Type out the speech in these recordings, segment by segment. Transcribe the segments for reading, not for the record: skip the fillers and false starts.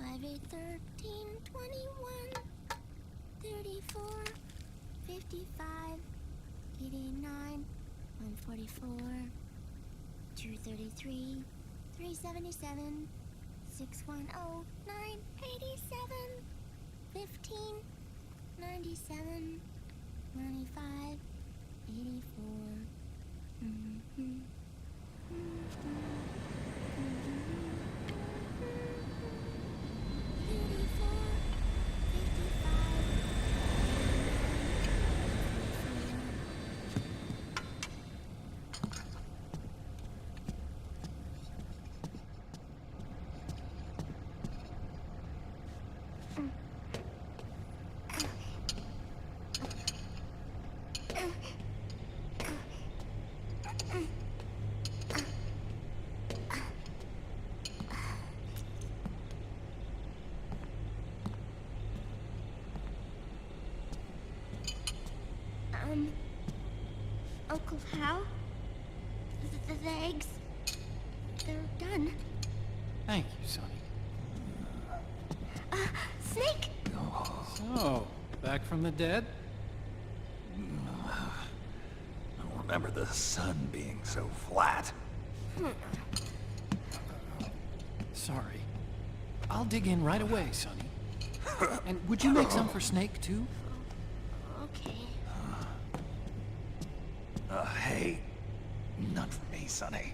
5, 8, 13, 21, 34, 55, 89, 144, 233, 377, 610, 987, 15, 97, 95, 84. Uncle Hal? The eggs? They're done. Thank you, Sonny. Snake! So, back from the dead? I don't remember the sun being so flat. Sorry. I'll dig in right away, Sonny. And would you make some for Snake, too? Okay. Hey, none for me, Sonny.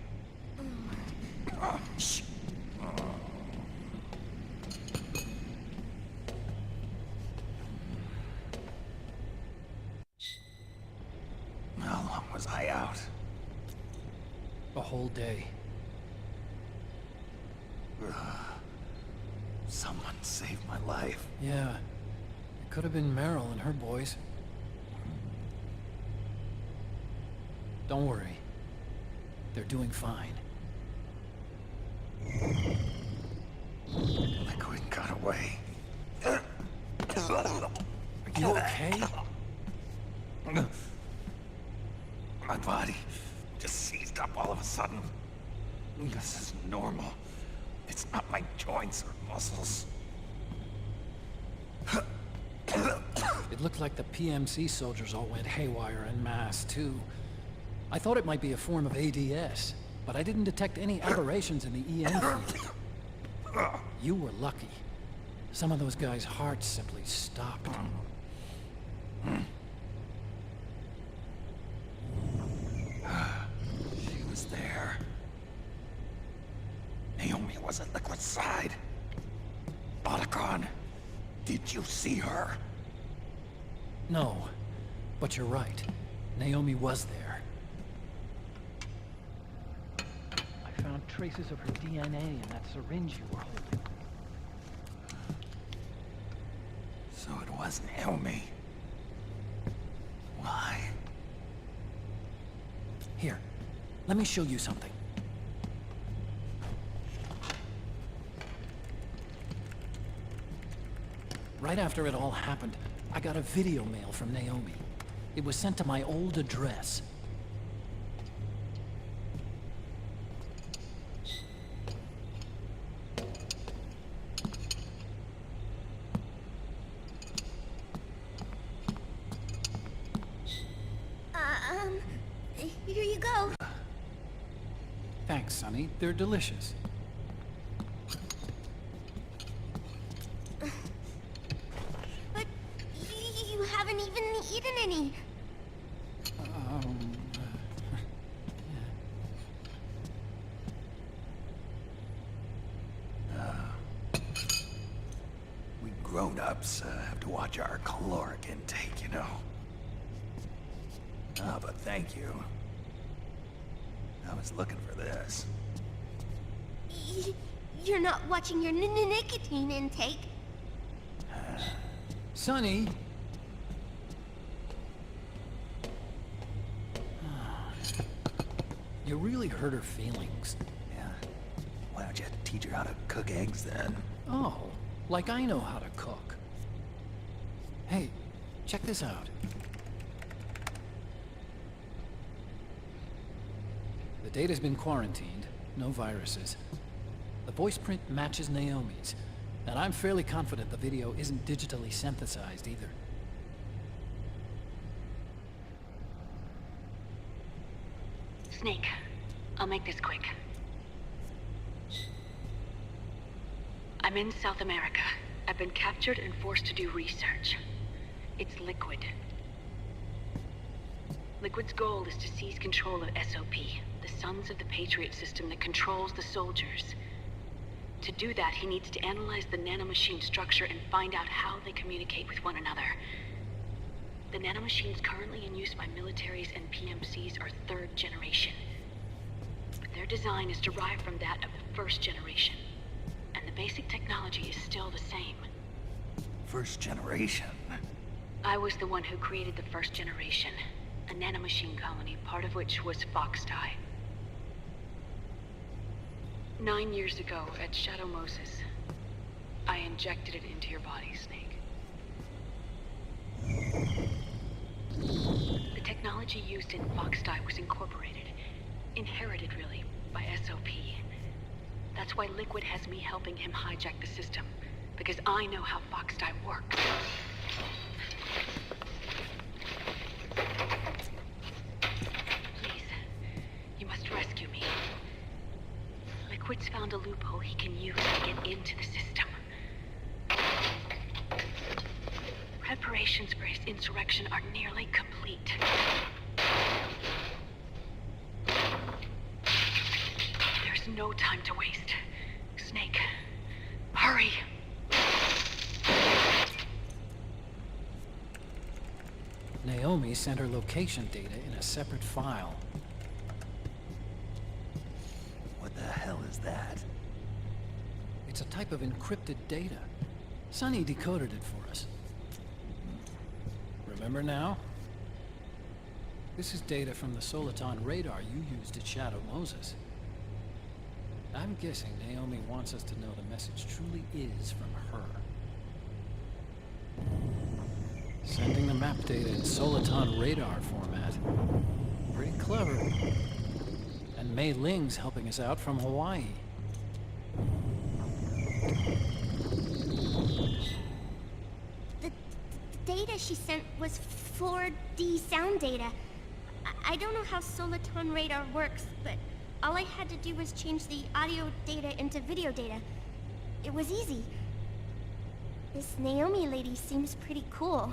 Shh. How long was I out? A whole day. Someone saved my life. Yeah. It could have been Meryl and her boys. Don't worry. They're doing fine. Liquid got away. Are you okay? My body just seized up all of a sudden. This is normal. It's not my joints or muscles. It looked like the PMC soldiers all went haywire en masse, too. I thought it might be a form of ADS, but I didn't detect any aberrations in the EM field. You were lucky. Some of those guys' hearts simply stopped. She was there. Naomi was at Liquid's side. Otacon, did you see her? No, but you're right. Naomi was there. I found traces of her DNA in that syringe you were holding. So it was Naomi. Why? Here, let me show you something. Right after it all happened, I got a video mail from Naomi. It was sent to my old address. Here you go. Thanks, Sonny. They're delicious. But you haven't even eaten any. We grown-ups have to watch our caloric intake, you know. But thank you. I was looking for this. You're not watching your nicotine intake. Sonny! You really hurt her feelings. Yeah. Why don't you teach her how to cook eggs then? Oh, like I know how to cook. Hey, check this out. The data's been quarantined, no viruses. The voice print matches Naomi's, And I'm fairly confident the video isn't digitally synthesized either. Snake, I'll make this quick. I'm in South America. I've been captured and forced to do research. It's Liquid. Liquid's goal is to seize control of SOP, the sons of the Patriot system that controls the soldiers. To do that, he needs to analyze the nanomachine structure and find out how they communicate with one another. The nanomachines currently in use by militaries and PMCs are third generation. Their design is derived from that of the first generation, and the basic technology is still the same. First generation? I was the one who created the first generation, a nanomachine colony, part of which was Foxdie. 9 years ago, at Shadow Moses, I injected it into your body, Snake. The technology used in Foxdie was inherited really, by SOP. That's why Liquid has me helping him hijack the system, because I know how Foxdie works. Please, you must rescue me. Liquid's found a loophole he can use to get into the system. Preparations for his insurrection are nearly complete. There's no time to waste. Snake, hurry! Naomi sent her location data in a separate file. What the hell is that? It's a type of encrypted data. Sonny decoded it for us. Remember now? This is data from the Soliton radar you used at Shadow Moses. I'm guessing Naomi wants us to know the message truly is from her. Sending the map data in Soliton radar format. Pretty clever. And Mei Ling's helping us out from Hawaii. The data she sent was 4D sound data. I don't know how Soliton radar works, but all I had to do was change the audio data into video data. It was easy. This Naomi lady seems pretty cool.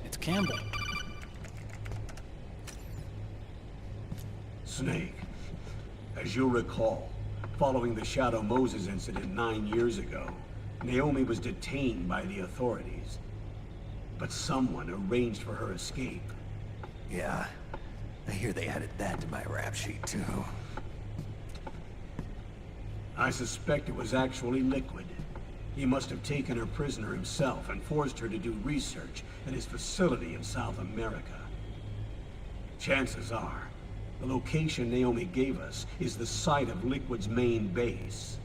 It's Campbell. Snake, as you'll recall, following the Shadow Moses incident 9 years ago, Naomi was detained by the authorities. But someone arranged for her escape. Yeah, I hear they added that to my rap sheet too. I suspect it was actually Liquid. He must have taken her prisoner himself and forced her to do research at his facility in South America. Chances are, the location Naomi gave us is the site of Liquid's main base.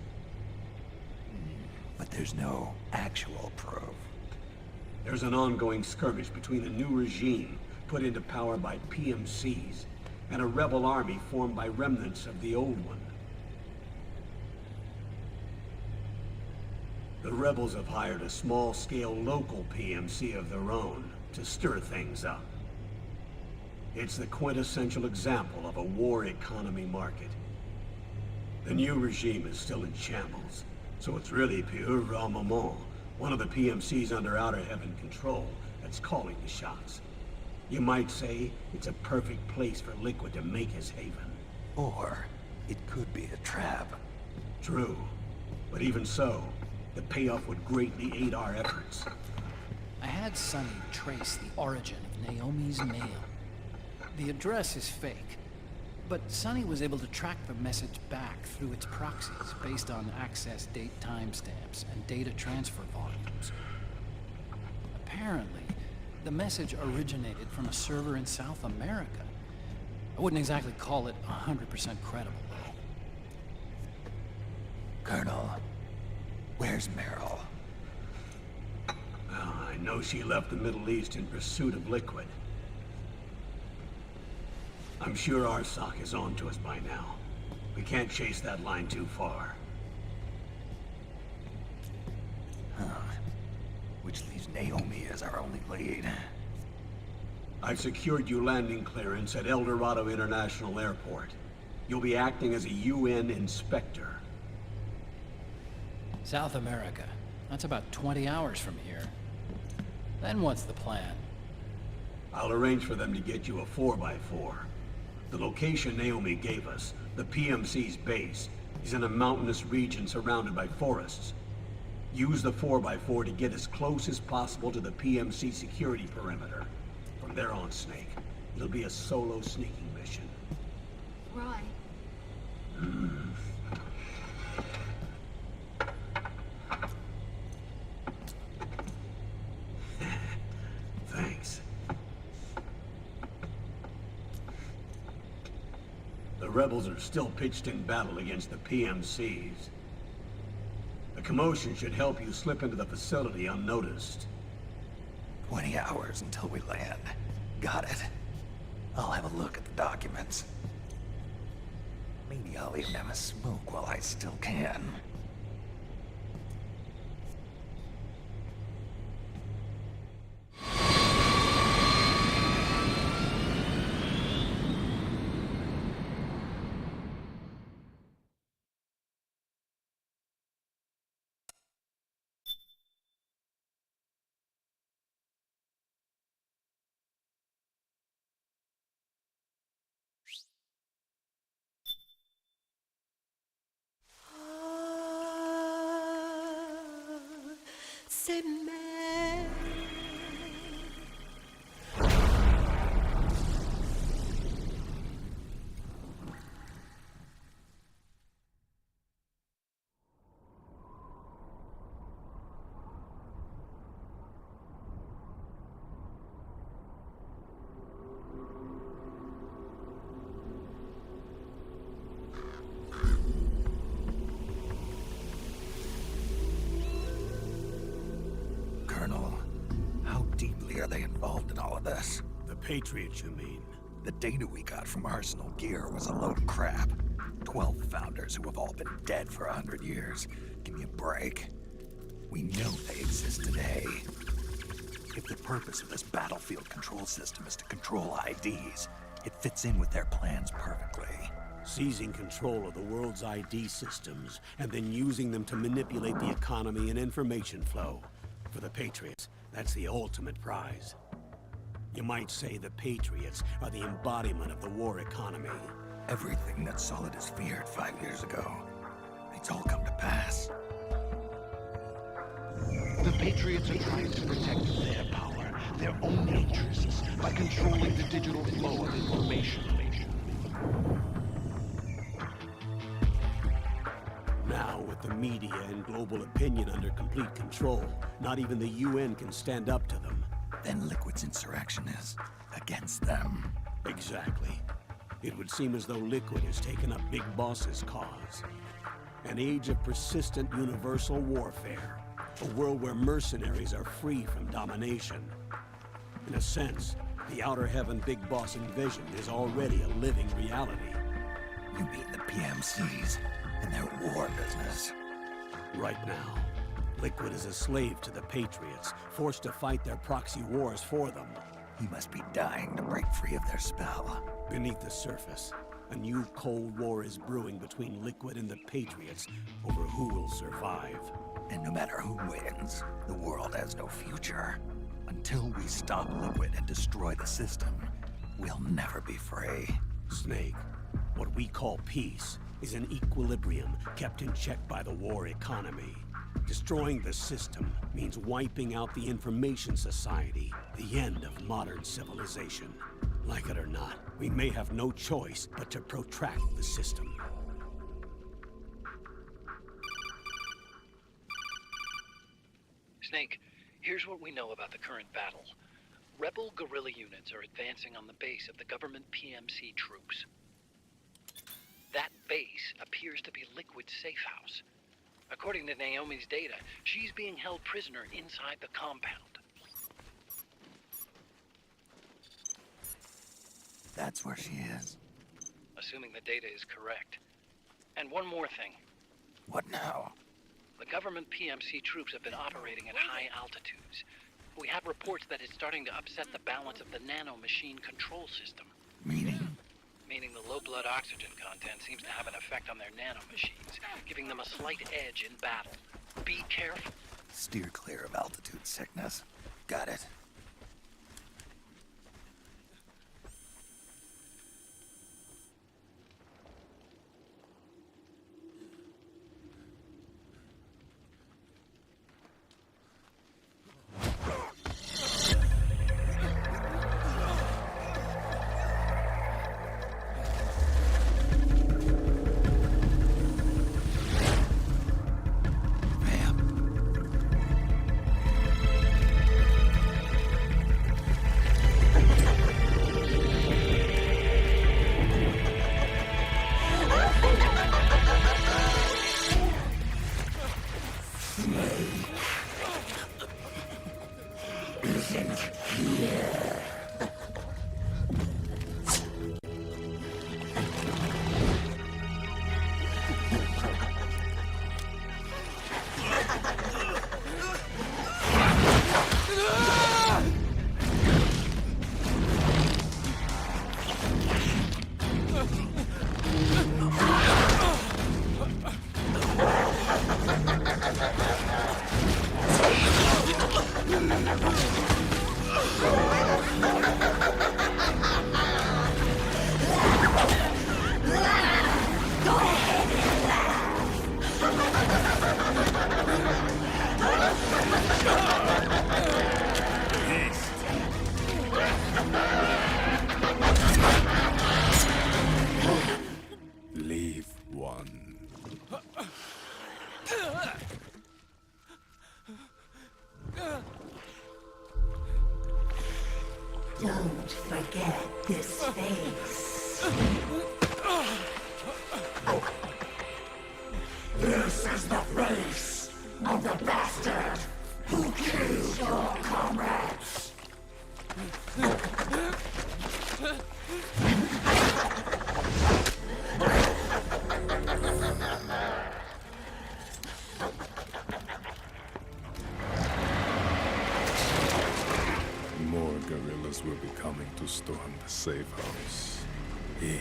But there's no actual proof. There's an ongoing skirmish between a new regime put into power by PMCs and a rebel army formed by remnants of the old one. The rebels have hired a small-scale local PMC of their own to stir things up. It's the quintessential example of a war economy market. The new regime is still in shambles, so it's really pure moment, one of the PMCs under Outer Heaven control, that's calling the shots. You might say it's a perfect place for Liquid to make his haven. Or it could be a trap. True, but even so, the payoff would greatly aid our efforts. I had Sonny trace the origin of Naomi's mail. The address is fake, but Sonny was able to track the message back through its proxies based on access date timestamps and data transfer volumes. Apparently, the message originated from a server in South America. I wouldn't exactly call it 100% credible, though. Colonel, where's Meryl? Well, I know she left the Middle East in pursuit of Liquid. I'm sure Arsak is on to us by now. We can't chase that line too far. Which leaves Naomi as our only lead. I've secured you landing clearance at El Dorado International Airport. You'll be acting as a UN inspector. South America. That's about 20 hours from here. Then what's the plan? I'll arrange for them to get you a 4x4. The location Naomi gave us, the PMC's base, is in a mountainous region surrounded by forests. Use the 4x4 to get as close as possible to the PMC security perimeter. From there on, Snake, it'll be a solo sneaking mission. Right. Thanks. The rebels are still pitched in battle against the PMCs. The commotion should help you slip into the facility unnoticed. 20 hours until we land. Got it. I'll have a look at the documents. Maybe I'll even have a smoke while I still can. Are they involved in all of this? The Patriots, you mean? The data we got from Arsenal Gear was a load of crap. 12 founders who have all been dead for 100 years. Give me a break. We know they exist today. If the purpose of this battlefield control system is to control IDs, it fits in with their plans perfectly. Seizing control of the world's ID systems, and then using them to manipulate the economy and information flow. For the Patriots, that's the ultimate prize. You might say the Patriots are the embodiment of the war economy. Everything that Solidus feared 5 years ago, it's all come to pass. The Patriots are trying to protect their power, their own interests, by controlling the digital flow of information. Now, with the media and global opinion under complete control, not even the UN can stand up to them. Then Liquid's insurrection is against them. Exactly. It would seem as though Liquid has taken up Big Boss's cause. An age of persistent universal warfare. A world where mercenaries are free from domination. In a sense, the Outer Heaven Big Boss envisioned is already a living reality. You mean the PMCs and their war business? Right now, Liquid is a slave to the Patriots, forced to fight their proxy wars for them. He must be dying to break free of their spell. Beneath the surface, a new Cold War is brewing between Liquid and the Patriots over who will survive. And no matter who wins, the world has no future. Until we stop Liquid and destroy the system, we'll never be free. Snake, what we call peace is an equilibrium kept in check by the war economy. Destroying the system means wiping out the information society, the end of modern civilization. Like it or not, we may have no choice but to protract the system. Snake, here's what we know about the current battle. Rebel guerrilla units are advancing on the base of the government PMC troops. That base appears to be Liquid's safe house. According to Naomi's data, she's being held prisoner inside the compound. That's where she is. Assuming the data is correct. And one more thing. What now? The government PMC troops have been operating at high altitudes. We have reports that it's starting to upset the balance of the nano-machine control system. Meaning? Meaning the low blood oxygen content seems to have an effect on their nano-machines, giving them a slight edge in battle. Be careful. Steer clear of altitude sickness. Got it. Leave one. Don't forget this face. This is the face of the bastard who killed your comrades. More guerrillas will be coming to storm the safe house. He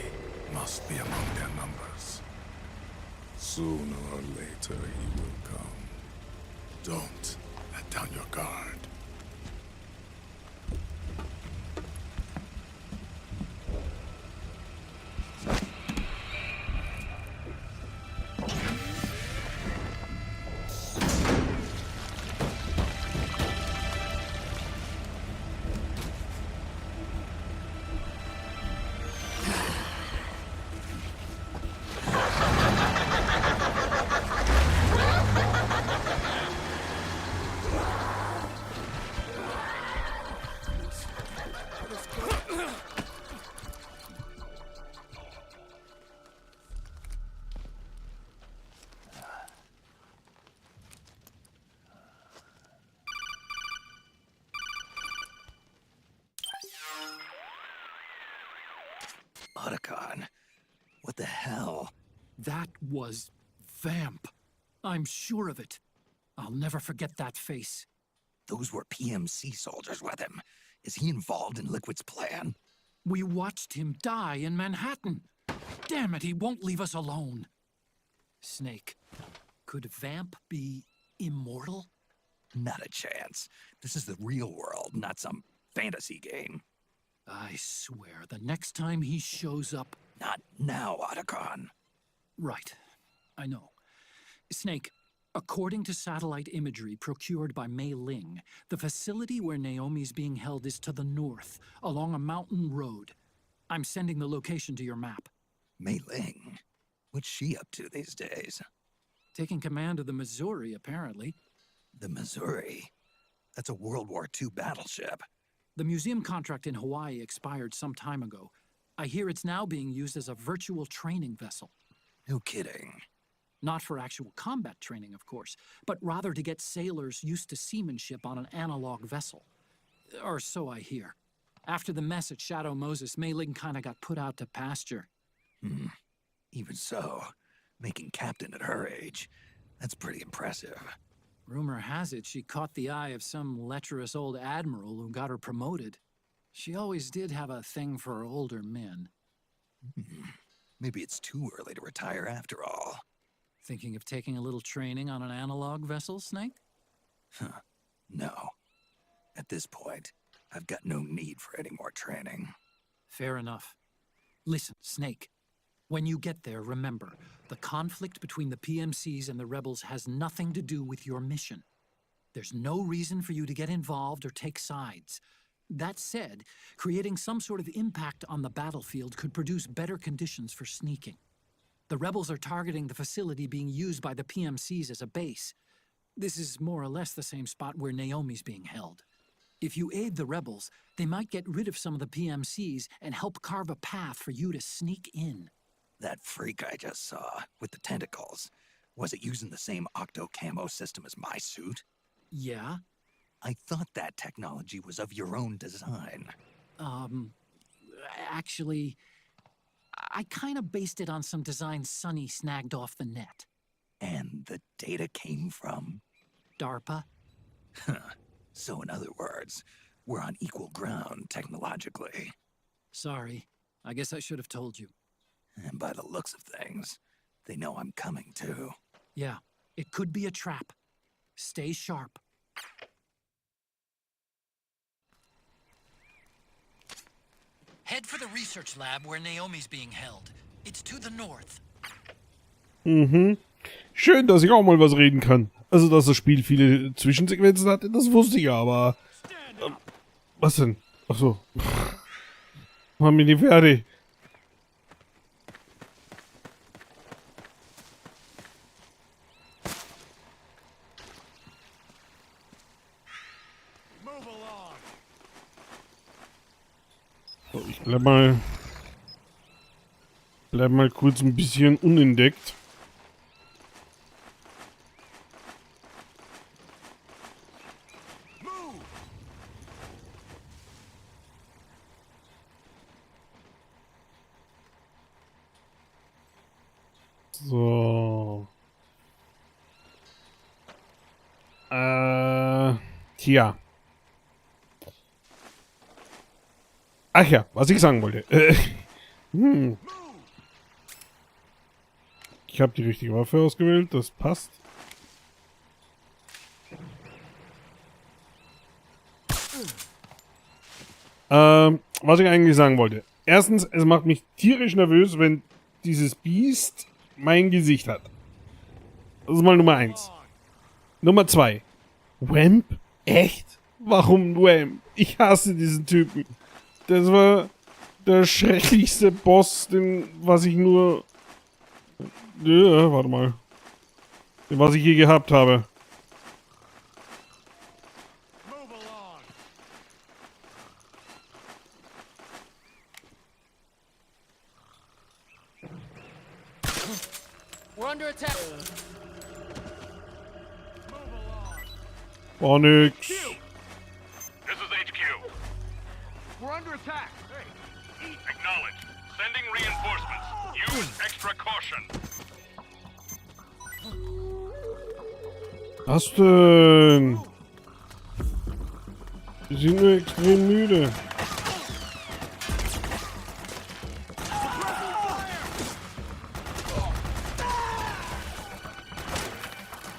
must be among their numbers. Sooner or later he will come. Don't let down your guard. Otacon. What the hell? That was Vamp. I'm sure of it. I'll never forget that face. Those were PMC soldiers with him. Is he involved in Liquid's plan? We watched him die in Manhattan. Damn it, he won't leave us alone. Snake, could Vamp be immortal? Not a chance. This is the real world, not some fantasy game. I swear, the next time he shows up... Not now, Otacon. Right. I know. Snake, according to satellite imagery procured by Mei Ling, the facility where Naomi's being held is to the north, along a mountain road. I'm sending the location to your map. Mei Ling? What's she up to these days? Taking command of the Missouri, apparently. The Missouri? That's a World War II battleship. The museum contract in Hawaii expired some time ago. I hear it's now being used as a virtual training vessel. No kidding. Not for actual combat training, of course, but rather to get sailors used to seamanship on an analog vessel. Or so I hear. After the mess at Shadow Moses, Mei Ling kinda got put out to pasture. Even so, making captain at her age, that's pretty impressive. Rumor has it she caught the eye of some lecherous old admiral who got her promoted. She always did have a thing for older men. Maybe it's too early to retire after all. Thinking of taking a little training on an analog vessel, Snake? No. At this point, I've got no need for any more training. Fair enough. Listen, Snake. When you get there, remember, the conflict between the PMCs and the rebels has nothing to do with your mission. There's no reason for you to get involved or take sides. That said, creating some sort of impact on the battlefield could produce better conditions for sneaking. The rebels are targeting the facility being used by the PMCs as a base. This is more or less the same spot where Naomi's being held. If you aid the rebels, they might get rid of some of the PMCs and help carve a path for you to sneak in. That freak I just saw, with the tentacles, was it using the same octo-camo system as my suit? Yeah? I thought that technology was of your own design. Actually, I kinda based it on some design Sonny snagged off the net. And the data came from? DARPA? So in other words, we're on equal ground technologically. Sorry, I guess I should have told you. And by the looks of things, they know I'm coming too. Yeah, it could be a trap. Stay sharp. Head for the research lab where Naomi's being held. It's to the north. Schön, dass ich auch mal was reden kann. Also, dass das Spiel viele Zwischensequenzen hatte, das wusste ich ja, aber... was denn? Ach so. Mach mir die fertig. So, ich bleib mal kurz ein bisschen unentdeckt. So. Tja. Ach ja, was ich sagen wollte. Ich habe die richtige Waffe ausgewählt, das passt. Was ich eigentlich sagen wollte. Erstens, es macht mich tierisch nervös, wenn dieses Biest mein Gesicht hat. Das ist mal Nummer 1. Nummer 2. Wamp? Echt? Warum Wamp? Ich hasse diesen Typen. Das war der schrecklichste Boss, was ich nur... Ja, warte mal. Was ich je gehabt habe. Oh, nix. This is HQ. We're under attack. Hey, acknowledge. Sending reinforcements. Use extra caution. Was denn? Wir sind nur extrem müde.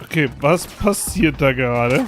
Okay, was passiert da gerade?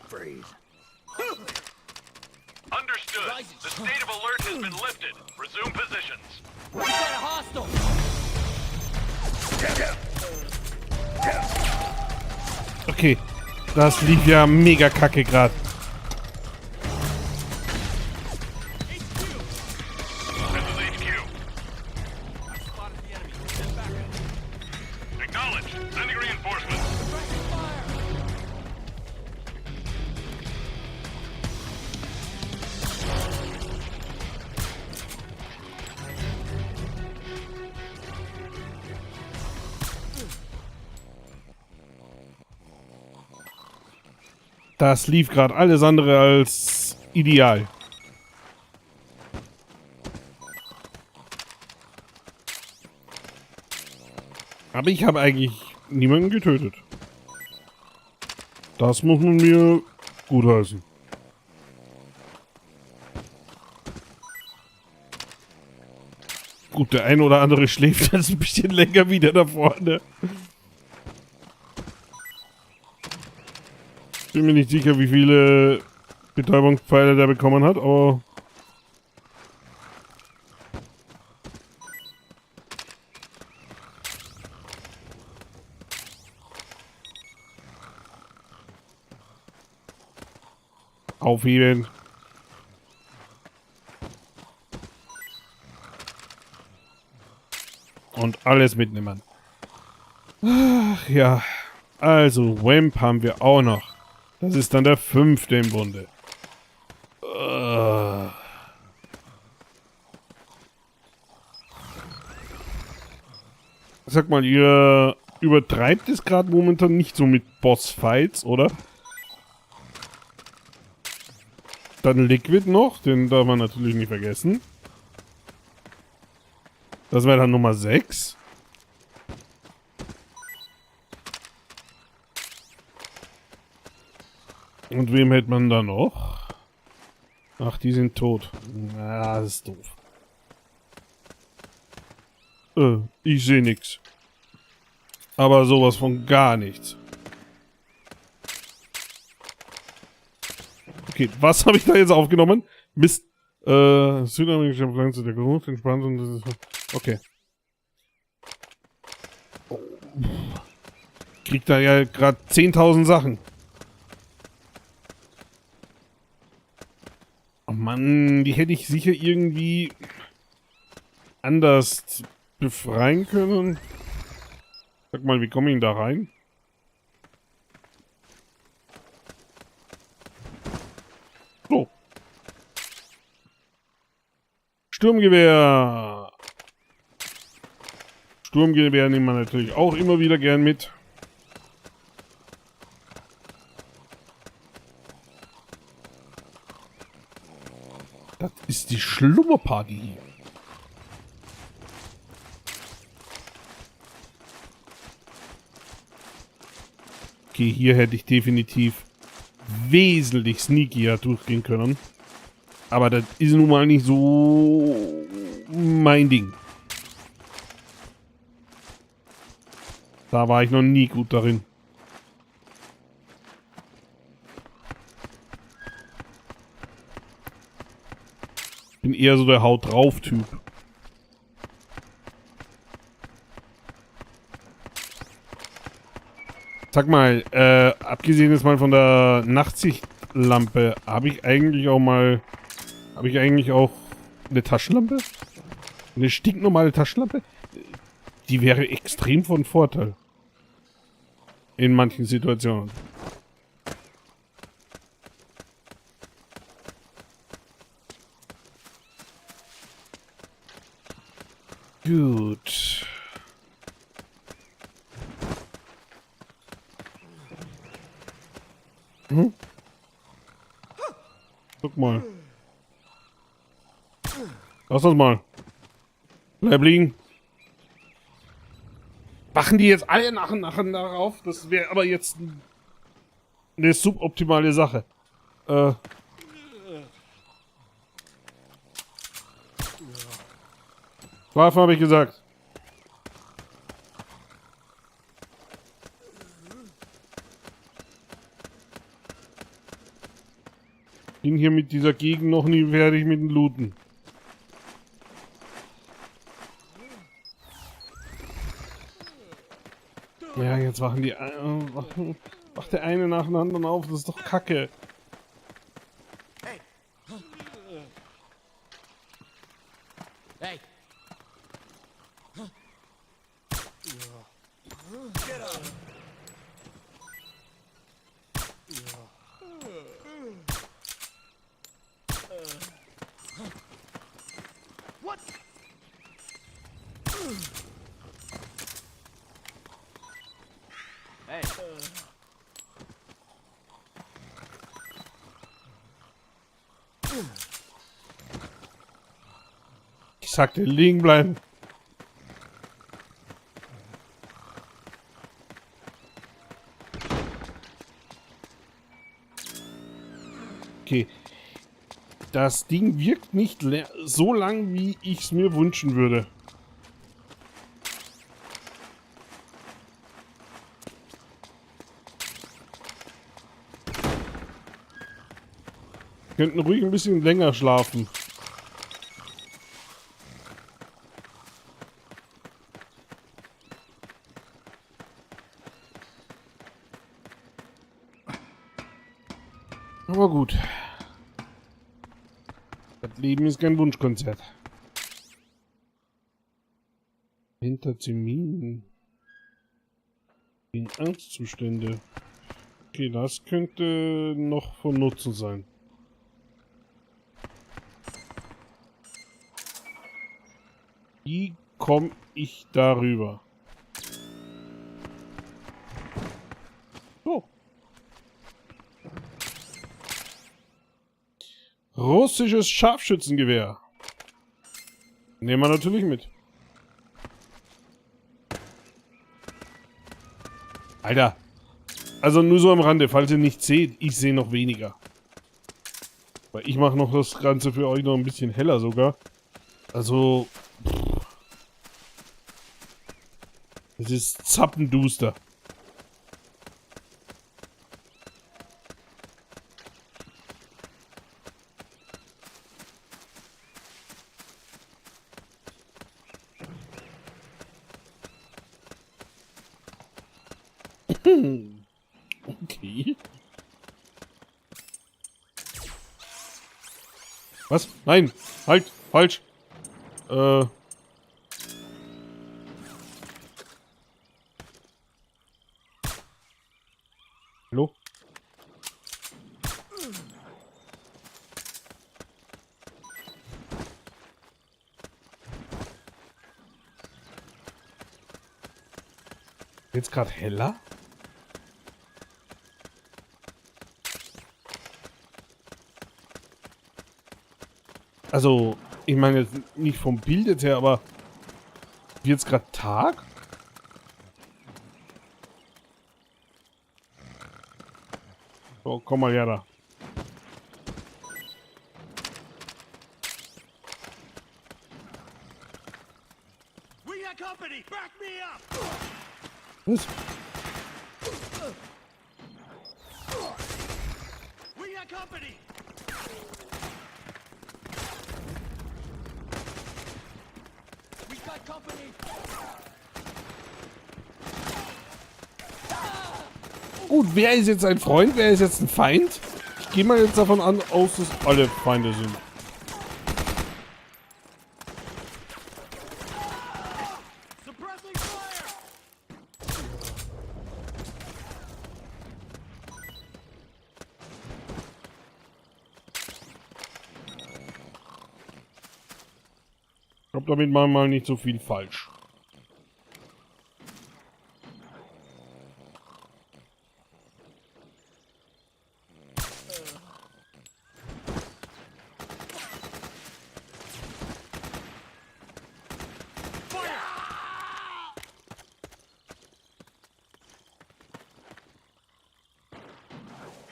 Freeze. Understood. The state of alert has been lifted. Resume positions. We got a hostile. Okay, das lief ja mega kacke gerade. This is HQ. Acknowledged. Sending reinforcements. Das lief gerade alles andere als ideal. Aber ich habe eigentlich niemanden getötet. Das muss man mir gutheißen. Gut, der ein oder andere schläft jetzt ein bisschen länger wieder da vorne. Bin mir nicht sicher, wie viele Betäubungspfeile der bekommen hat, aber... Aufheben. Und alles mitnehmen. Ach ja. Also, Wamp haben wir auch noch. Das ist dann der 5. im Bunde. Sag mal, ihr übertreibt es gerade momentan nicht so mit Bossfights, oder? Dann Liquid noch, den darf man natürlich nicht vergessen. Das wäre dann Nummer 6. Und wem hätte man da noch? Ach, die sind tot. Na, das ist doof. Ich sehe nichts. Aber sowas von gar nichts. Okay, was habe ich da jetzt aufgenommen? Bist, südamerikanische Pflanze der Geruch, entspannt und das ist... Okay. Kriegt da ja gerade 10.000 Sachen. Oh Mann, die hätte ich sicher irgendwie anders befreien können. Sag mal, wie komme ich denn da rein? So. Sturmgewehr. Sturmgewehr nehmen wir natürlich auch immer wieder gern mit. Das ist die Schlummerparty hier. Okay, hier hätte ich definitiv wesentlich sneakier durchgehen können. Aber das ist nun mal nicht so mein Ding. Da war ich noch nie gut darin. Bin eher so der Haut drauf Typ. Sag mal, abgesehen jetzt mal von der Nachtsichtlampe, habe ich eigentlich auch eine Taschenlampe? Eine stinknormale Taschenlampe? Die wäre extrem von Vorteil. In manchen Situationen. Gut. Guck mal. Lass das mal. Bleib liegen. Wachen die jetzt alle nach und nach auf? Das wäre aber jetzt eine suboptimale Sache. Schlafen habe ich gesagt. Bin hier mit dieser Gegend noch nie fertig mit dem Looten. Ja, jetzt wacht der eine nach dem anderen auf. Das ist doch Kacke. Hey. Ich sagte, liegen bleiben. Okay. Das Ding wirkt nicht so lang, wie ich es mir wünschen würde. Wir könnten ruhig ein bisschen länger schlafen. Aber gut. Das Leben ist kein Wunschkonzert. Hinterzimin. In Angstzustände. Okay, das könnte noch von Nutzen sein. Wie komme ich darüber? So. Russisches Scharfschützengewehr. Nehmen wir natürlich mit. Alter. Also nur so am Rande, falls ihr nicht seht, ich sehe noch weniger. Weil ich mache noch das Ganze für euch noch ein bisschen heller sogar. Also... Es ist zappenduster. Okay. Was? Nein! Halt! Falsch! Hallo? Jetzt gerade heller? Also, ich meine jetzt nicht vom Bild jetzt her, aber jetzt gerade Tag? So, komm mal her da. Was? Gut, wer ist jetzt ein Freund, wer ist jetzt ein Feind? Ich gehe mal jetzt davon aus, dass alle Feinde sind. Ich glaube, damit machen wir mal nicht so viel falsch.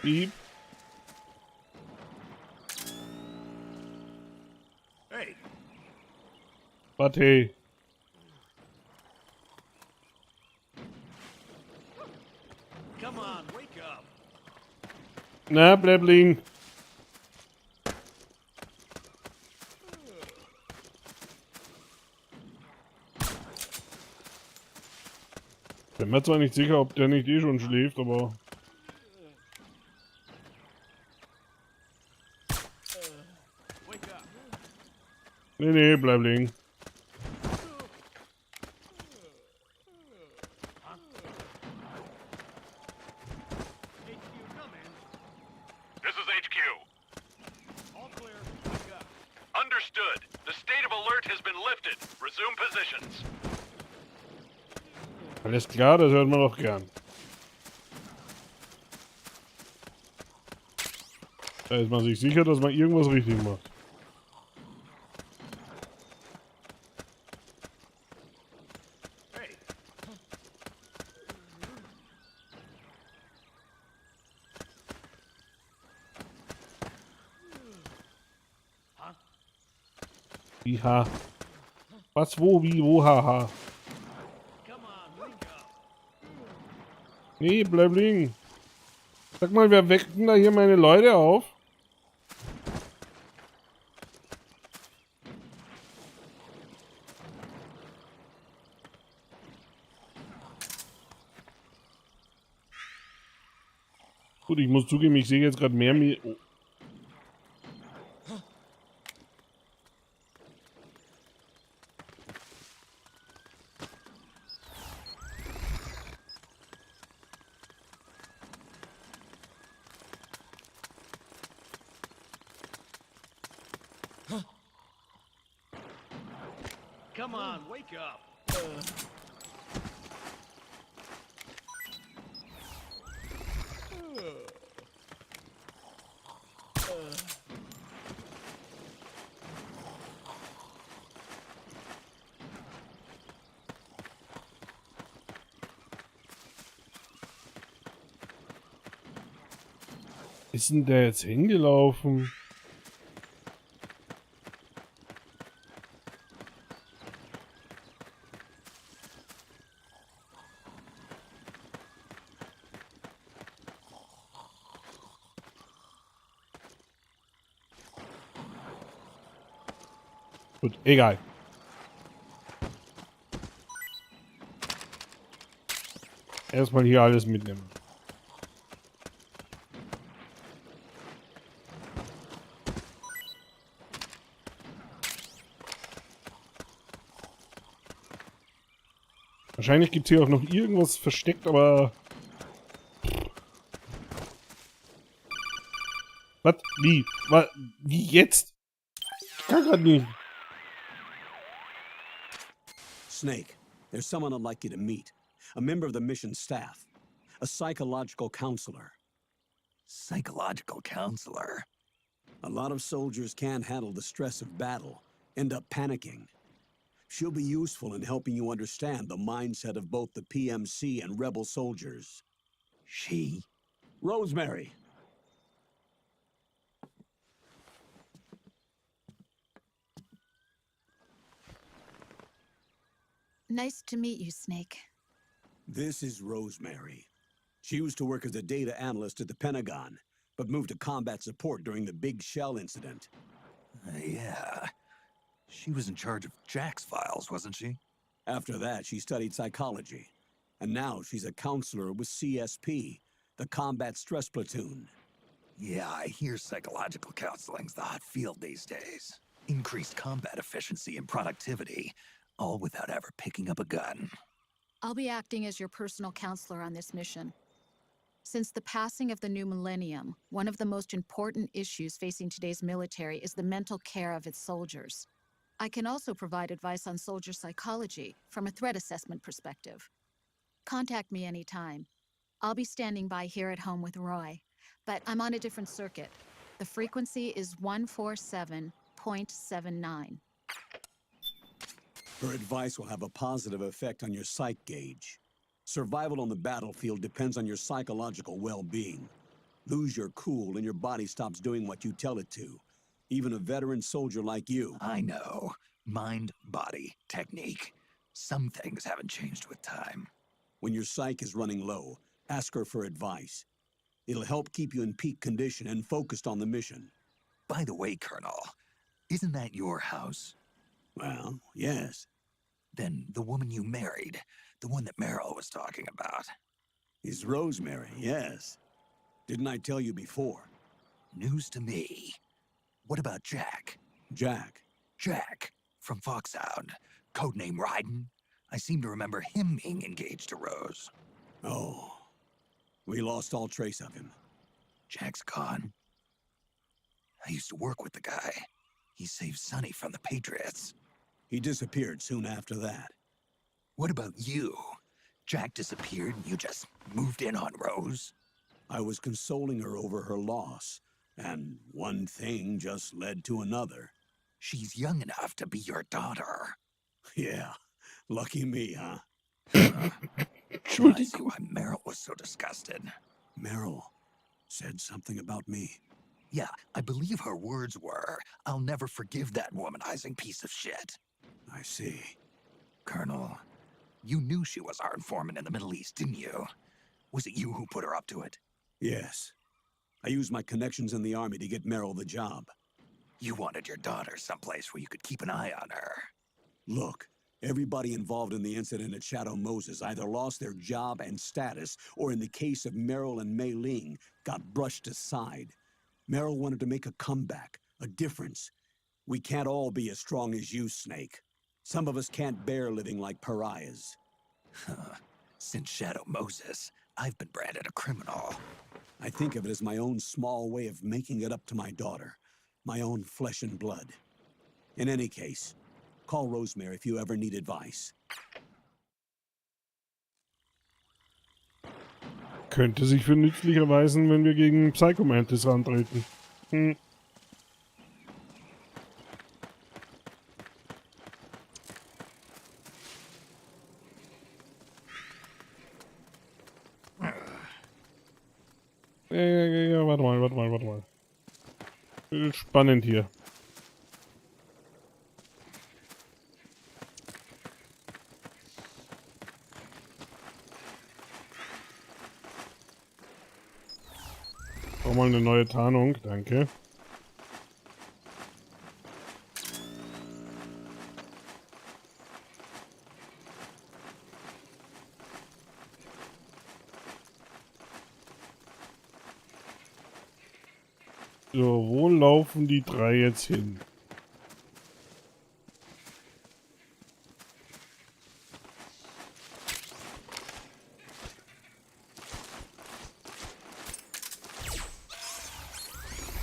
Piep. Hey. Warte. Come on, wake up. Na, Bläbling. bin mir zwar nicht sicher, ob der nicht eh schon schläft, aber... Nee, bleib liegen. This is HQ. All clear. Understood. The state of alert has been lifted. Resume positions. Alles klar, das hört man doch gern. Da ist man sich sicher, dass man irgendwas richtig macht. Wie, ha. Was, wo, wie, wo, haha. Nee, bleib liegen. Sag mal, wer weckt denn da hier meine Leute auf? Gut, ich muss zugeben, ich sehe jetzt gerade mehr... Oh. Come on, wake up. Ist denn der jetzt hingelaufen? Gut, egal. Erstmal hier alles mitnehmen. Wahrscheinlich gibt es hier auch noch irgendwas versteckt, aber... Was? Wie? Was? Wie jetzt? Ich kann grad nicht. Snake, there's someone I'd like you to meet. A member of the mission staff. A psychological counselor. Psychological counselor? A lot of soldiers can't handle the stress of battle, end up panicking. She'll be useful in helping you understand the mindset of both the PMC and rebel soldiers. She? Rosemary. Nice to meet you, Snake. This is Rosemary. She used to work as a data analyst at the Pentagon, but moved to combat support during the Big Shell incident. Yeah. She was in charge of Jack's files, wasn't she? After that, she studied psychology. And now she's a counselor with CSP, the Combat Stress Platoon. Yeah, I hear psychological counseling's the hot field these days. Increased combat efficiency and productivity, all without ever picking up a gun. I'll be acting as your personal counselor on this mission. Since the passing of the new millennium, one of the most important issues facing today's military is the mental care of its soldiers. I can also provide advice on soldier psychology from a threat assessment perspective. Contact me anytime. I'll be standing by here at home with Roy, but I'm on a different circuit. The frequency is 147.79. Her advice will have a positive effect on your psych gauge. Survival on the battlefield depends on your psychological well-being. Lose your cool and your body stops doing what you tell it to. Even a veteran soldier like you. I know. Mind, body, technique. Some things haven't changed with time. When your psyche is running low, ask her for advice. It'll help keep you in peak condition and focused on the mission. By the way, Colonel, isn't that your house? Well, yes. Then the woman you married, The one that Meryl was talking about. Is Rosemary, yes. Didn't I tell you before? News to me. What about Jack? Jack. Jack, from Foxhound. Codename Ryden. I seem to remember him being engaged to Rose. Oh. We lost all trace of him. Jack's gone. I used to work with the guy. He saved Sonny from the Patriots. He disappeared soon after that. What about you? Jack disappeared and you just moved in on Rose? I was consoling her over her loss, and one thing just led to another. She's young enough to be your daughter. Yeah, lucky me, huh? I see why Meryl was so disgusted. Meryl said something about me. Yeah, I believe her words were, "I'll never forgive that womanizing piece of shit." I see. Colonel, you knew she was our informant in the Middle East, didn't you? Was it you who put her up to it? Yes. I used my connections in the army to get Meryl the job. You wanted your daughter someplace where you could keep an eye on her. Look, everybody involved in the incident at Shadow Moses either lost their job and status, or in the case of Meryl and Mei Ling, got brushed aside. Meryl wanted to make a comeback, a difference. We can't all be as strong as you, Snake. Some of us can't bear living like pariahs. Since Shadow Moses, I've been branded a criminal. I think of it as my own small way of making it up to my daughter. My own flesh and blood. In any case, call Rosemary if you ever need advice. Könnte sich für nützlich erweisen, wenn wir gegen Psychomantis antreten. Ja, warte mal. Spannend hier. Brauch mal eine neue Tarnung, danke. So, wo laufen die drei jetzt hin?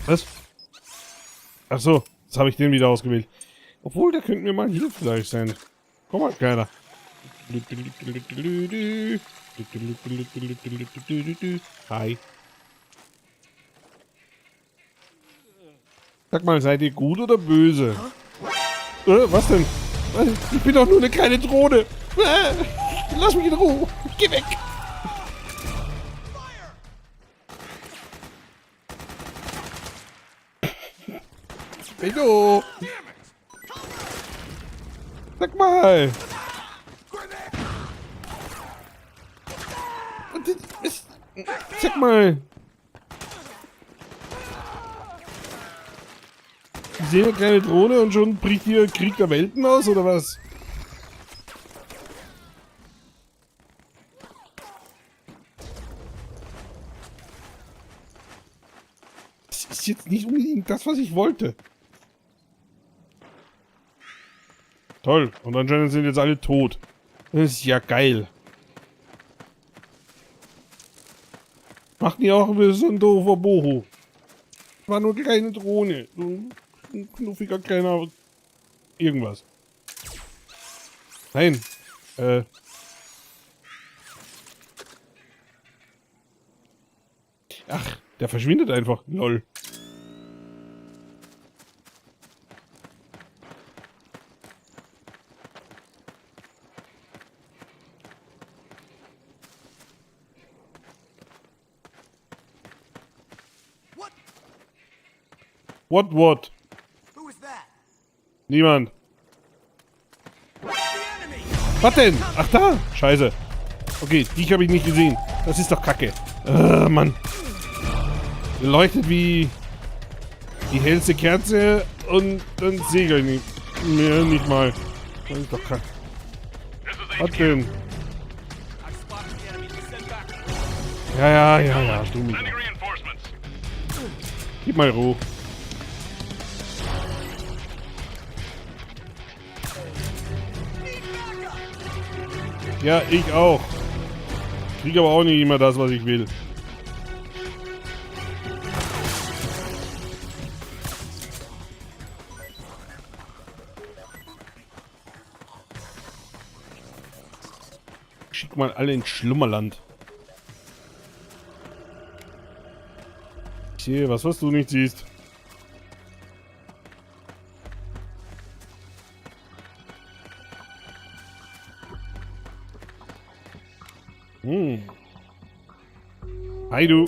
Was? Ach so, jetzt habe ich den wieder ausgewählt. Obwohl, der könnte mir mal hilfreich sein. Komm mal, Kleiner. Hi. Sag mal, seid ihr gut oder böse? Was denn? Ich bin doch nur eine kleine Drohne. Lass mich in Ruhe. Geh weg. Benno. Sag mal. Sag mal. Ich sehe eine kleine Drohne und schon bricht hier Krieg der Welten aus, oder was? Das ist jetzt nicht unbedingt das, was ich wollte. Toll. Und anscheinend sind jetzt alle tot. Das ist ja geil. Macht die auch so ein doofer Boho. War nur eine kleine Drohne. So ein knuffiger kleiner irgendwas. Nein. Ach, der verschwindet einfach. Lol. What? Who is that? Niemand. Was denn? Ach da. Scheiße. Okay, dich habe ich nicht gesehen. Das ist doch Kacke. Mann. Leuchtet wie die hellste Kerze und dann sehe ich euch nicht. Mehr nicht mal. Das ist doch Kacke. Was denn? Ja, du mich. Sending reinforcements. Gib mal Ruhe. Ja, ich auch. Krieg aber auch nicht immer das, was ich will. Schick mal alle ins Schlummerland. Ich sehe was du nicht siehst. Hi du.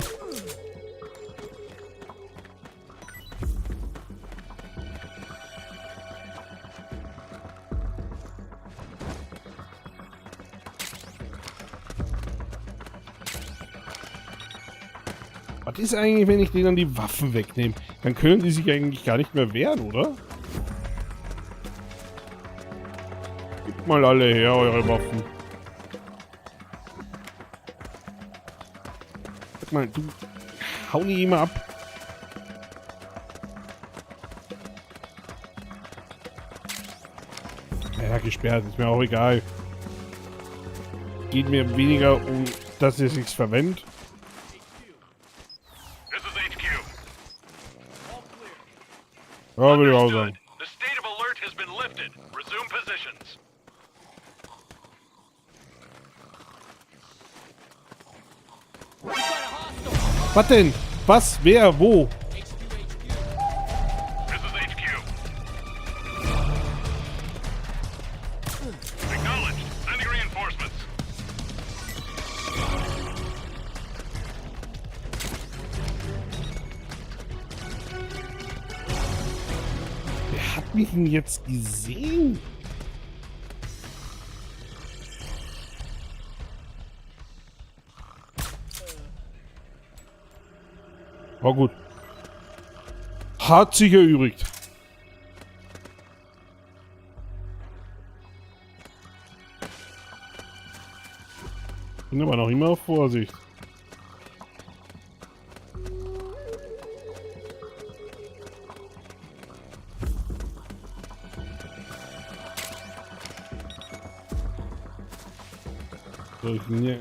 Was ist eigentlich, wenn ich denen die Waffen wegnehme? Dann können die sich eigentlich gar nicht mehr wehren, oder? Gebt mal alle her, eure Waffen. Sag mal, du hau nie immer ab. Ja, gesperrt, ist mir auch egal. Geht mir weniger um, dass ihr es nichts verwendet. This is HQ. Ja, würde ich auch sagen. The state of alert has been lifted. Resume positions. Was denn? Was? Wer? Wo? This is HQ. Acknowledged. Sending reinforcements. Wer hat mich denn jetzt gesehen? War gut. Hat sich erübrigt. Bin aber noch immer auf Vorsicht. So, ich bin hier.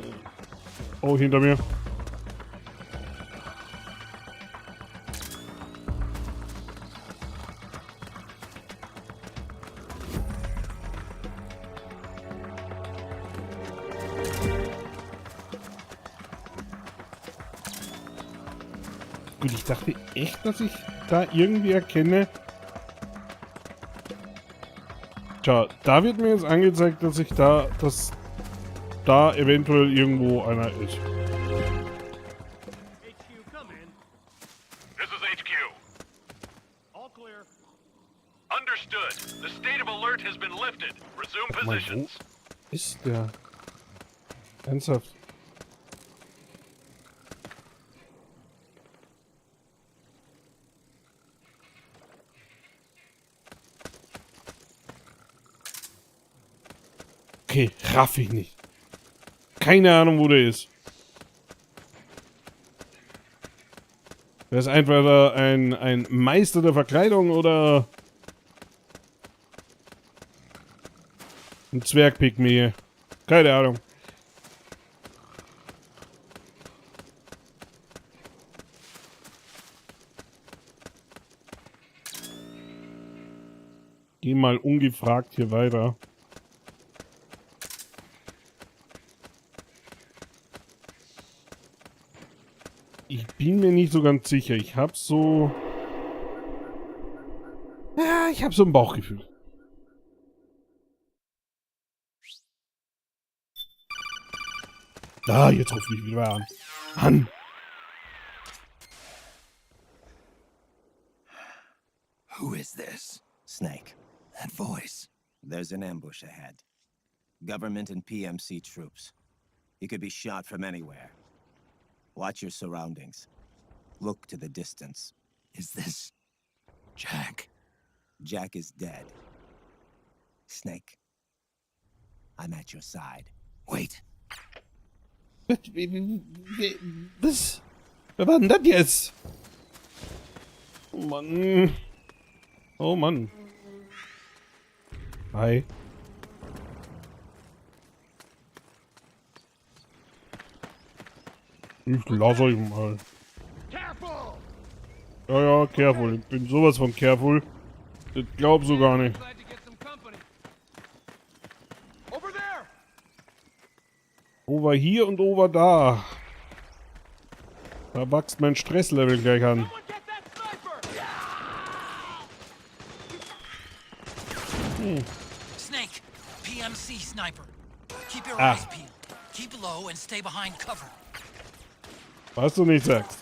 Oh, hinter mir. Gut, ich dachte echt, dass ich da irgendwie erkenne. Tja, da wird mir jetzt angezeigt, dass ich da, dass da eventuell irgendwo einer ist. HQ, come in. This is HQ. All clear. Understood. The state of alert has been lifted. Resume Wo positions. ist der? Ernsthaft? Okay, raff ich nicht. Keine Ahnung, wo der ist. Der ist einfach da ein Meister der Verkleidung oder ein Zwergpygmäe. Keine Ahnung. Geh mal ungefragt hier weiter. Ich bin mir nicht so ganz sicher. Ich habe so... Ja, ich habe so ein Bauchgefühl. Da, jetzt ruft mich wieder an. An! Who is this? Snake, That voice. there's an ambush ahead. Government and PMC troops. You could be shot from anywhere. Watch your surroundings. Look to the distance. Is this Jack? Jack is dead. Snake, I'm at your side. Wait. Was? Wer war denn das jetzt? Oh Mann. Oh Mann. Hi. Ich lass euch mal. Ja, careful. Ich bin sowas von careful. Das glaubst du gar nicht. Over hier und over da. Da wächst mein Stresslevel gleich an. Snake, PMC sniper. Keep your Ah. eyes peeled. Keep low and stay behind cover. Was du nicht sagst.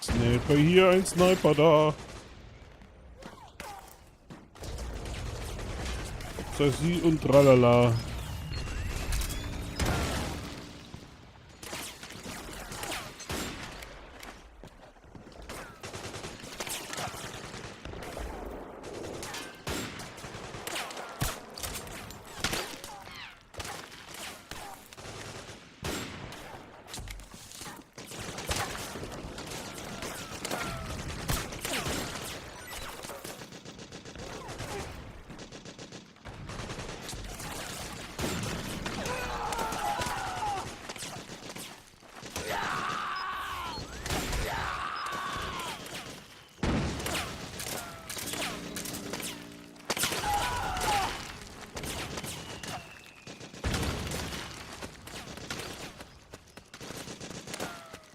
Sniper hier, ein Sniper da. Sassi und tralala.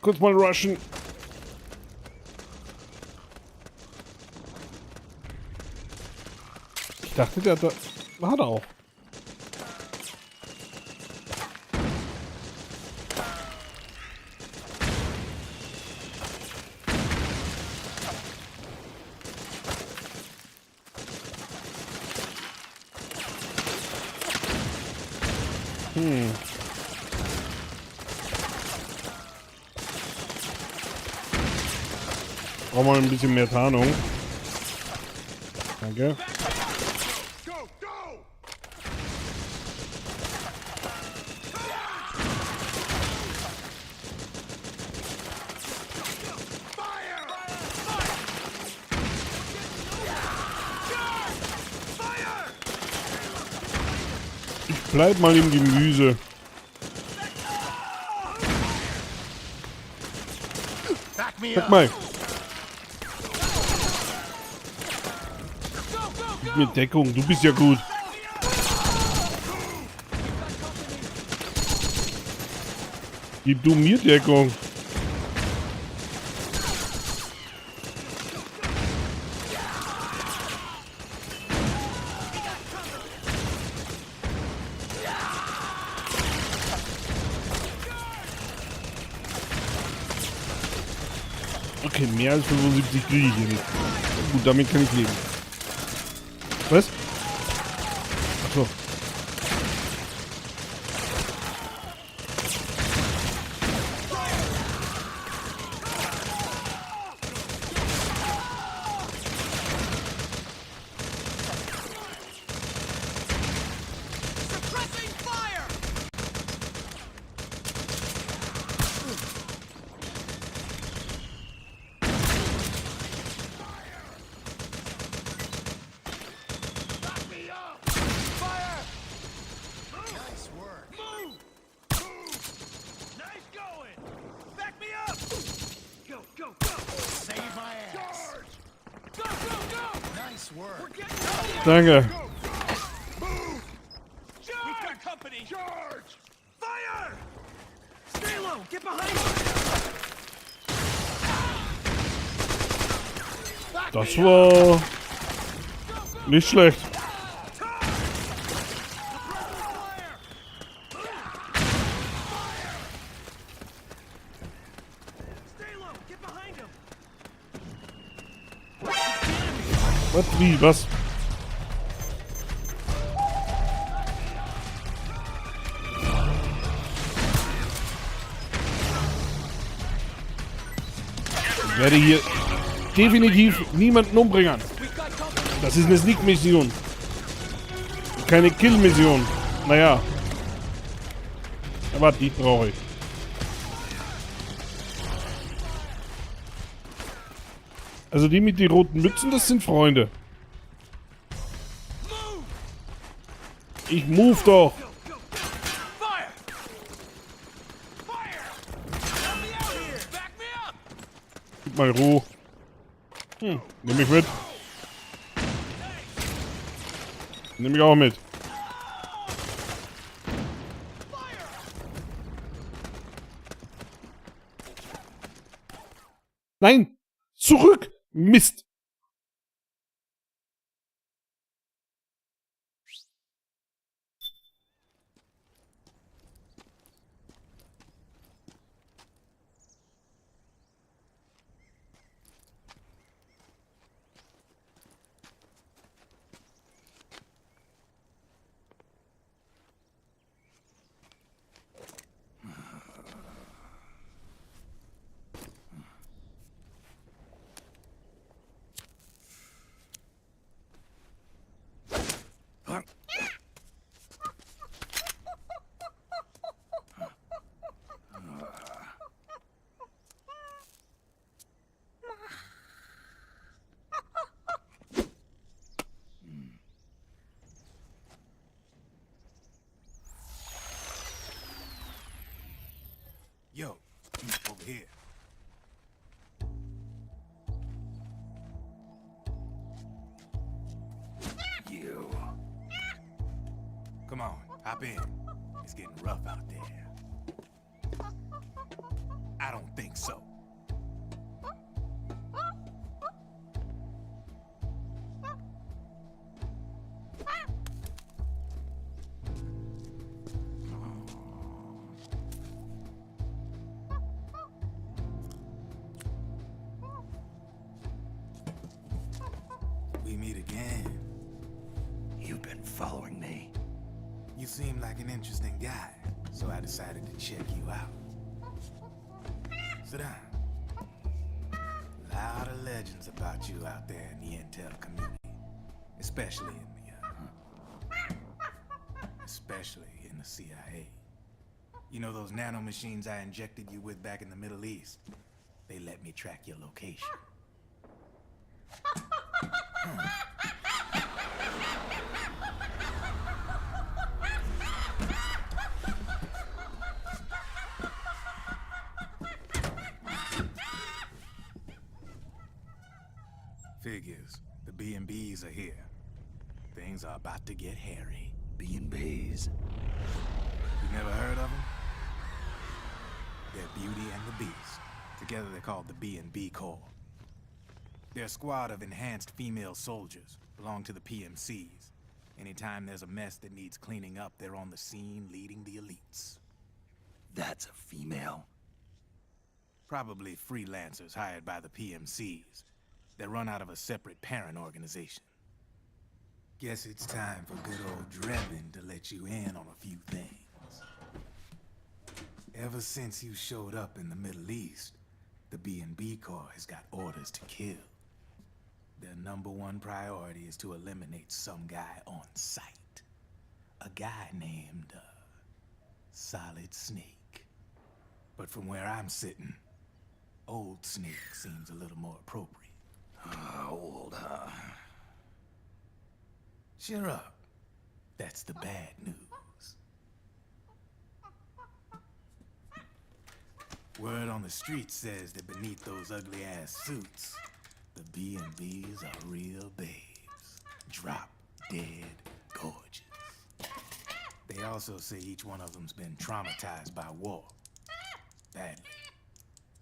Kurz mal rushen. Ich dachte, der da... Hat er auch. Brauchen wir ein bisschen mehr Tarnung. Danke. Ich bleib mal im Gemüse. Sag mal. Gib mir Deckung, du bist ja gut. Gib du mir Deckung. Okay, mehr als 75 kriege ich hier nicht. Gut, damit kann ich leben. Was? Achso. Danke. Das war nicht schlecht. Was? Wie? Was? Ich werde hier definitiv niemanden umbringen. Das ist eine Sneak-Mission. Keine Kill-Mission. Naja. Aber die brauche ich. Also die mit den roten Mützen, das sind Freunde. Ich move doch. Gib mal Ruhe. Nimm mich mit. Nimm mich auch mit. Nein! Zurück! Mist! Yo, over here. You. Come on, hop in. It's getting rough out there. I don't think so. We meet again. You've been following me. You seem like an interesting guy, so I decided to check you out. Sit down. A lot of legends about you out there in the intel community, especially in the CIA. You know those nanomachines I injected you with back in the Middle East? They let me track your location. Figures. The B&Bs are here. Things are about to get hairy. B&Bs. You never heard of them? They're Beauty and the Beast. Together they're called the B&B Corps. They're a squad of enhanced female soldiers, belong to the PMCs. Anytime there's a mess that needs cleaning up, they're on the scene leading the elites. That's a female? Probably freelancers hired by the PMCs. They run out of a separate parent organization. Guess it's time for good old Drebin to let you in on a few things. Ever since you showed up in the Middle East, the B&B Corps has got orders to kill. Their #1 priority is to eliminate some guy on sight. A guy named, Solid Snake. But from where I'm sitting, Old Snake seems a little more appropriate. Old, huh? Cheer up. That's the bad news. Word on the street says that beneath those ugly-ass suits, the B&Bs are real babes. Drop dead gorgeous. They also say each one of them's been traumatized by war. Badly.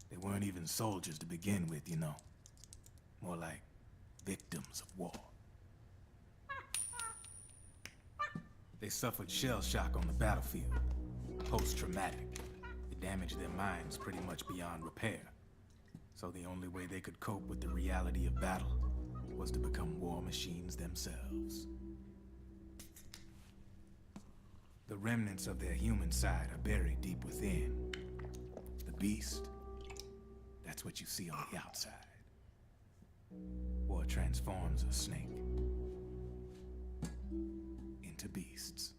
They weren't even soldiers to begin with, you know. More like victims of war. They suffered shell shock on the battlefield. Post-traumatic. It damaged their minds pretty much beyond repair. So the only way they could cope with the reality of battle was to become war machines themselves. The remnants of their human side are buried deep within. The beast, that's what you see on the outside. War transforms a snake into beasts.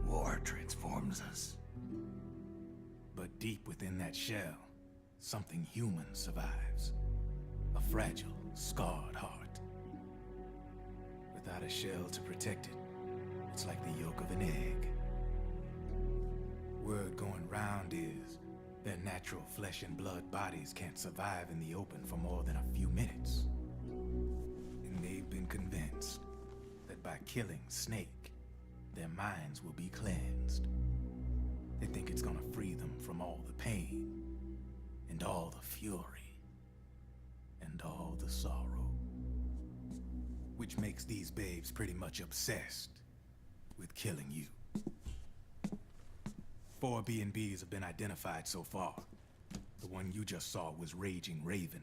War transforms us. But deep within that shell, something human survives. A fragile, scarred heart. Without a shell to protect it, it's like the yolk of an egg. Word going round is their natural flesh and blood bodies can't survive in the open for more than a few minutes. And they've been convinced that by killing Snake, their minds will be cleansed. They think it's gonna free them from all the pain, and all the fury, and all the sorrow. Which makes these babes pretty much obsessed with killing you. 4 B&Bs have been identified so far. The one you just saw was Raging Raven.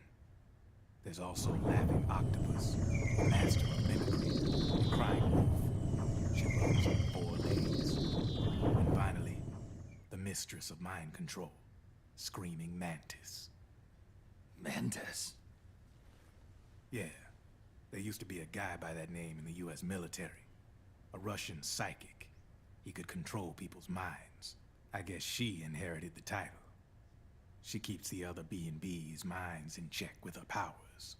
There's also Laughing Octopus, a master of mimicry, and Crying Wolf. She runs on 4 legs. And finally, the mistress of mind control, Screaming Mantis. Mantis? Yeah, there used to be a guy by that name in the US military. A Russian psychic. He could control people's minds. I guess she inherited the title. She keeps the other B&B's minds in check with her powers.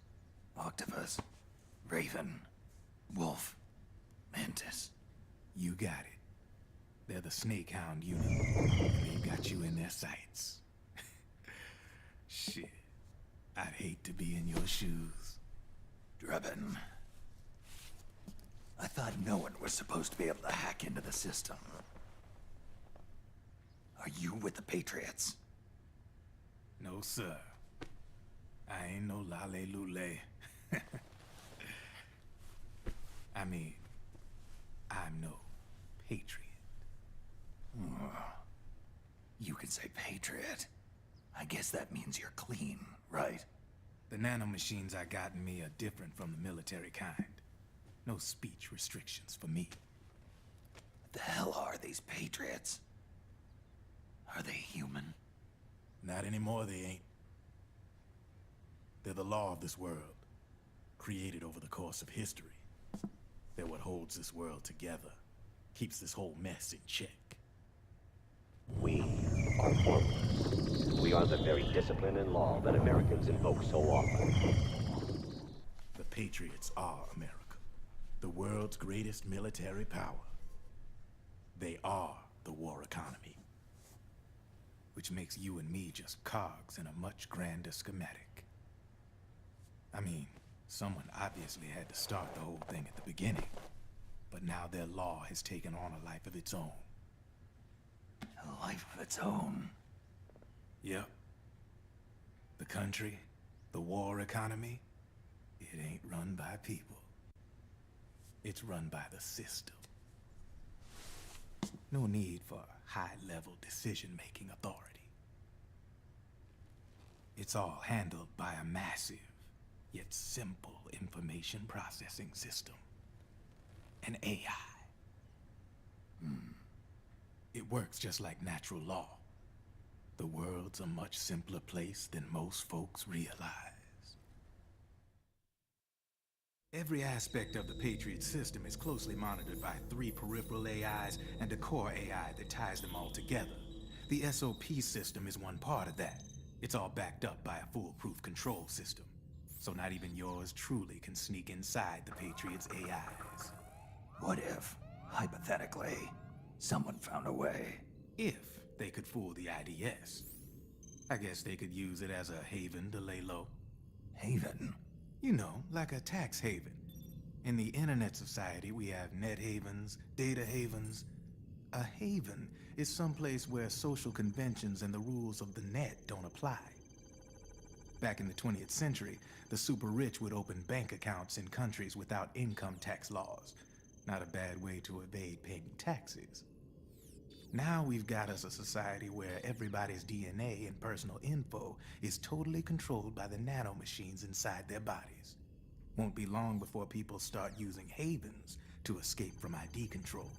Octopus, Raven, Wolf, Mantis. You got it. They're the Snake Hound unit, and they've got you in their sights. Shit. I'd hate to be in your shoes. Drebin. I thought no one was supposed to be able to hack into the system. Are you with the Patriots? No, sir. I ain't no lale-lule. I mean, I'm no patriot. You can say patriot. I guess that means you're clean, right? The nanomachines I got in me are different from the military kind. No speech restrictions for me. What the hell are these Patriots? Are they human? Not anymore, they ain't. They're the law of this world, created over the course of history. They're what holds this world together, keeps this whole mess in check. We are formless. We are the very discipline and law that Americans invoke so often. The Patriots are America, the world's greatest military power. They are the war economy, which makes you and me just cogs in a much grander schematic. I mean, someone obviously had to start the whole thing at the beginning, but now their law has taken on a life of its own. A life of its own? Yep. The country, the war economy, it ain't run by people. It's run by the system. No need for high-level decision-making authority. It's all handled by a massive, yet simple information processing system. An AI. It works just like natural law. The world's a much simpler place than most folks realize. Every aspect of the Patriot system is closely monitored by 3 peripheral AIs and a core AI that ties them all together. The SOP system is one part of that. It's all backed up by a foolproof control system. So not even yours truly can sneak inside the Patriots' AIs. What if, hypothetically, someone found a way? If they could fool the IDS. I guess they could use it as a haven to lay low. Haven? You know, like a tax haven. In the internet society, we have net havens, data havens. A haven is someplace where social conventions and the rules of the net don't apply. Back in the 20th century, the super rich would open bank accounts in countries without income tax laws. Not a bad way to evade paying taxes. Now we've got us a society where everybody's DNA and personal info is totally controlled by the nanomachines inside their bodies. Won't be long before people start using havens to escape from ID control.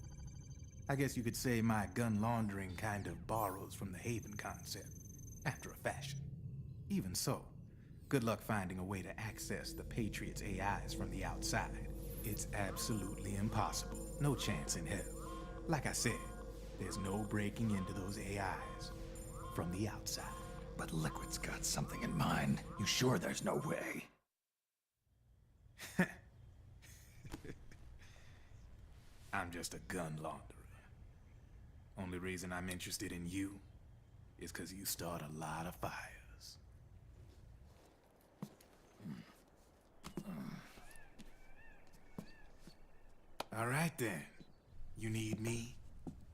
I guess you could say my gun laundering kind of borrows from the haven concept, after a fashion. Even so, good luck finding a way to access the Patriots' AIs from the outside. It's absolutely impossible. No chance in hell. Like I said, there's no breaking into those AIs from the outside. But Liquid's got something in mind. You sure there's no way? I'm just a gun launderer. Only reason I'm interested in you is because you start a lot of fires. All right then. You need me?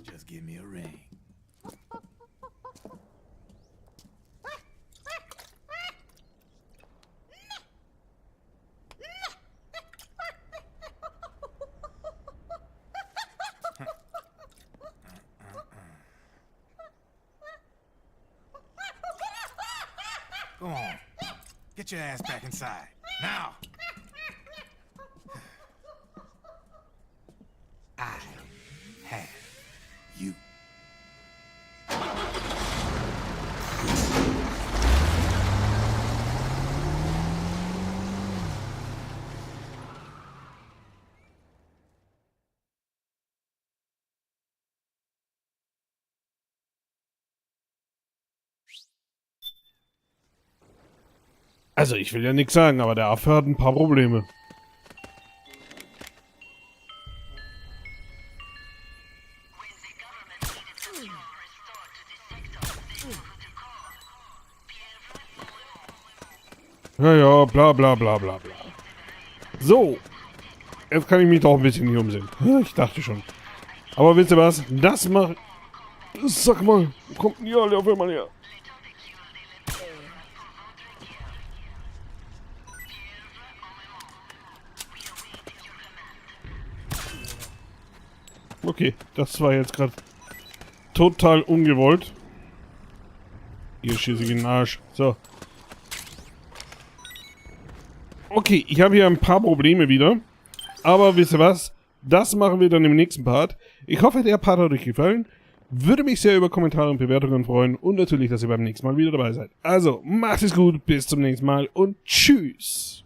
Just give me a ring. Go on. Get your ass back inside. Now! I have you. Also, ich will ja nichts sagen, aber der Affe hat ein paar Probleme. Ja, bla bla bla bla bla. So. Jetzt kann ich mich doch ein bisschen hier umsehen. Ich dachte schon. Aber wisst ihr was? Das macht... Sag mal, wo kommt denn die alle auf einmal her? Okay, das war jetzt gerade total ungewollt. Ihr schieße ich in den Arsch. So. Okay, ich habe hier ein paar Probleme wieder. Aber wisst ihr was? Das machen wir dann im nächsten Part. Ich hoffe, der Part hat euch gefallen. Würde mich sehr über Kommentare und Bewertungen freuen. Und natürlich, dass ihr beim nächsten Mal wieder dabei seid. Also, macht es gut, bis zum nächsten Mal und tschüss.